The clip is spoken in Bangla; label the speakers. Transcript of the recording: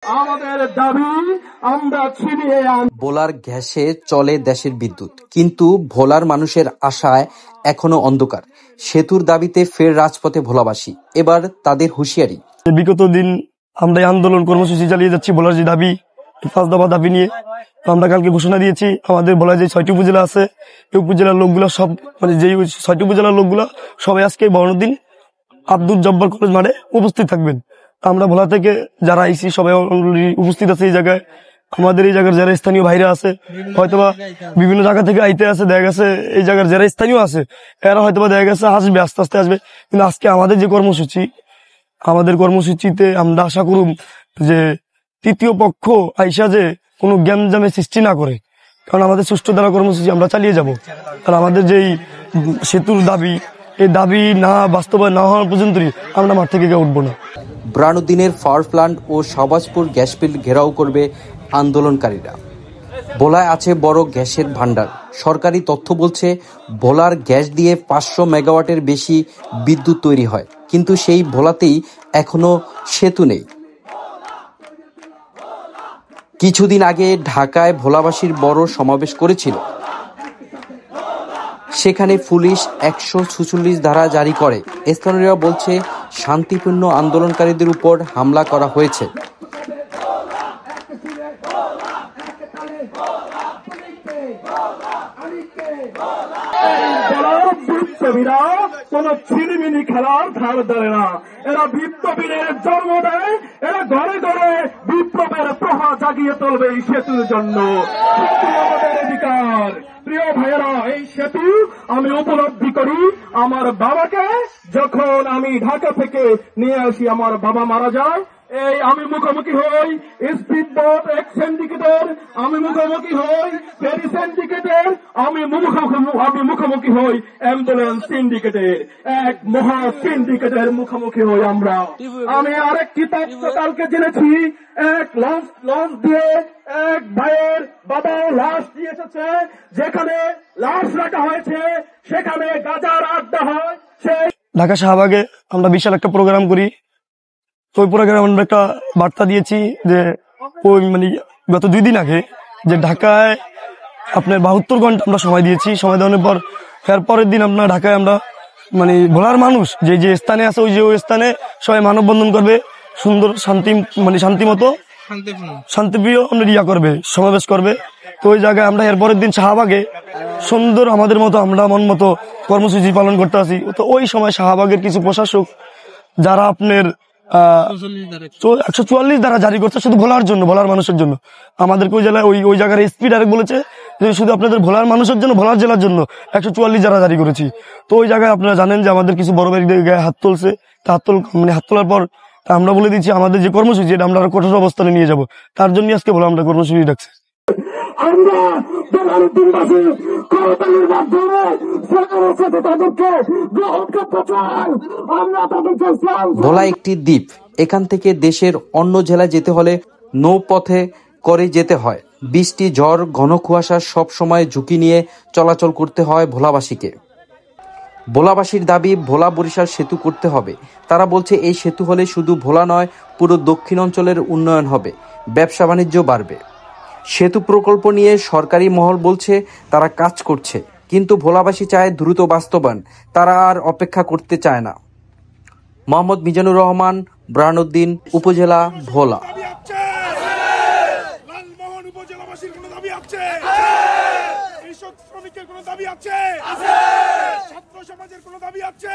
Speaker 1: আমাদের দাবি আমরা ছিনিয়ে
Speaker 2: ভোলার গ্যাসে চলে দেশের বিদ্যুৎ, কিন্তু ভোলার মানুষের আশায় এখনো অন্ধকার। সেতুর দাবিতে ফের রাজপথে ভোলাবাসী, এবার তাদের হুঁশিয়ারি।
Speaker 3: বিগত দিন আমরা এই আন্দোলন কর্মসূচি চালিয়ে যাচ্ছি ভোলার যে দাবি, 5 দফা দাবি নিয়ে। আমরা কালকে ঘোষণা দিয়েছি আমাদের ভোলার যে 6টি উপজেলা আছে, এই উপজেলার লোকগুলো সব মানে যে 6টি উপজেলার লোকগুলো সবাই আজকে 12 দিন আব্দুল জব্বার কলেজ মাঠে উপস্থিত থাকবেন। আমরা ভোলা থেকে যারা আইসি সবাই অলরেডি উপস্থিত আছে এই জায়গায়। আমাদের এই জায়গার যারা স্থানীয় ভাইরা আছে, হয়তোবা বিভিন্ন জায়গা থেকে আইতে আছে, দেখা গেছে এই জায়গার যারা স্থানীয় আছে এরা হয়তোবা দেখা গেছে আসবে, আস্তে আস্তে আসবে। কিন্তু আজকে আমাদের যে কর্মসূচি, আমাদের কর্মসূচিতে আমরা আশা করুম যে তৃতীয় পক্ষ আইসা যে কোনো গ্যামজামের সৃষ্টি না করে, কারণ আমাদের সুষ্ঠু দ্বারা কর্মসূচি আমরা চালিয়ে যাব। আর আমাদের যেই সেতুর দাবি, এই দাবি না বাস্তবায়ন না হওয়ার পর্যন্তই আমরা মাঠ থেকে উঠবো না।
Speaker 2: ব্রানুদ্দিনের পাওয়ার প্ল্যান্ট ও শাহবাজপুর গ্যাস ফিল্ড ঘেরাও করবে আন্দোলনকারীরা। ভোলায় আছে বড় গ্যাসের ভান্ডার। সরকারি তথ্য বলছে ভোলার গ্যাস দিয়ে 500 মেগাওয়াটের বেশি বিদ্যুৎ তৈরি হয়, কিন্তু সেই ভোলাতেই এখনো সেতু নেই। কিছুদিন আগে ঢাকায় ভোলাবাসীর বড় সমাবেশ করেছিল। সেখানে পুলিশ 146 ধারা জারি করে। স্থানীয়রা বলছে শান্তিপূর্ণ আন্দোলনকারীদের উপর হামলা করা হয়েছে।
Speaker 1: কোন ছিনিমিনি খেলার ধার ধরে না, এরা বিপ্লবীদের জন্ম দেয়, এরা ঘরে ঘরে বিপ্লবের প্রহা জাগিয়ে তুলবে এই সেতুর জন্য। আমাদের অধিকার। প্রিয় ভাইয়েরা, এই সেতু আমি উপলব্ধি করি। আমার বাবাকে যখন আমি ঢাকা থেকে নিয়ে আসি, আমার বাবা মারা যায়, এই আমি মুখোমুখি হই স্পিডবোট এক সিন্ডিকেটের, আমি মুখোমুখি হই ফেরি সিন্ডিকেটের, আমি মুখোমুখি হই অ্যাম্বুলেন্স সিন্ডিকেটের, এক মহা সিন্ডিকেটের মুখোমুখি হই আমরা। আমি আরেকটি তথ্য কালকে জেনেছি, এক লঞ্চ দিয়ে এক ভাইয়ের বাবা লাশ দিয়ে এসেছে, যেখানে লাশ রাখা হয়েছে সেখানে গাজার আড্ডা হয়। সেই
Speaker 3: ঢাকা শাহবাগে আমরা বিশাল একটা প্রোগ্রাম করি। ওই প্রোগ্রামে আমরা একটা বার্তা দিয়েছি যে ওই মানে গত 2 দিন আগে যে ঢাকায় আপনার 72 ঘন্টা আমরা সময় দিয়েছি। সময় দেওয়ার পর এর পরের দিন আপনার ঢাকায় আমরা মানে ভোলার মানুষ যে যে স্থানে আছে ওই স্থানে সবাই মানববন্ধন করবে, সুন্দর শান্তিমতো শান্তিপ্রিয় আমরা করবে, সমাবেশ করবে। তো ওই জায়গায় আমরা এর পরের দিন শাহবাগে সুন্দর আমাদের মতো আমরা মন মতো কর্মসূচি পালন করতে আসি। তো ওই সময় শাহবাগের কিছু প্রশাসক যারা আপনার 144 ধারা জারি করছে শুধু ভোলার জন্য, ভোলার মানুষের জন্য। আমাদেরকে ওই জেলায় ওই জায়গার এসপি ডাইরেক্ট বলেছে যে শুধু আপনাদের ভোলার মানুষের জন্য, ভোলার জেলার জন্য 144 ধারা জারি করেছি। তো ওই জায়গায় আপনারা জানেন যে আমাদের কিছু বড় বাড়ি গায়ে হাত তুলছে। হাত তোলার পর আমরা বলে দিচ্ছি আমাদের যে কর্মসূচি এটা আমরা আরো কঠোর অবস্থানে নিয়ে যাব। তার জন্য আজকে বলে আমরা কর্মসূচি ডাকছি।
Speaker 2: ভোলা একটি দ্বীপ। এখান থেকে দেশের অন্য জেলায় যেতে হলে নৌপথে করে যেতে হয়। বৃষ্টি, ঝড়, ঘন কুয়াশা সব সময় ঝুঁকি নিয়ে চলাচল করতে হয় ভোলাবাসীকে। ভোলাবাসীর দাবি ভোলা বরিশাল সেতু করতে হবে। তারা বলছে এই সেতু হলে শুধু ভোলা নয়, পুরো দক্ষিণ অঞ্চলের উন্নয়ন হবে, ব্যবসা বাণিজ্য বাড়বে। সেতু প্রকল্প নিয়ে সরকারি মহল বলছে তারা কাজ করছে, কিন্তু ভোলাবাসী চায় দ্রুত বাস্তবায়ন। তারা আর অপেক্ষা করতে চায় না। মোহাম্মদ মিজানুর রহমান, ব্রানুদ্দিন, উপজেলা, ভোলা।
Speaker 4: লালমোহন উপজেলাবাসীর কোনো দাবি আছে? কৃষক শ্রমিকের কোনো দাবি আছে? ছাত্র সমাজের কোনো দাবি আছে?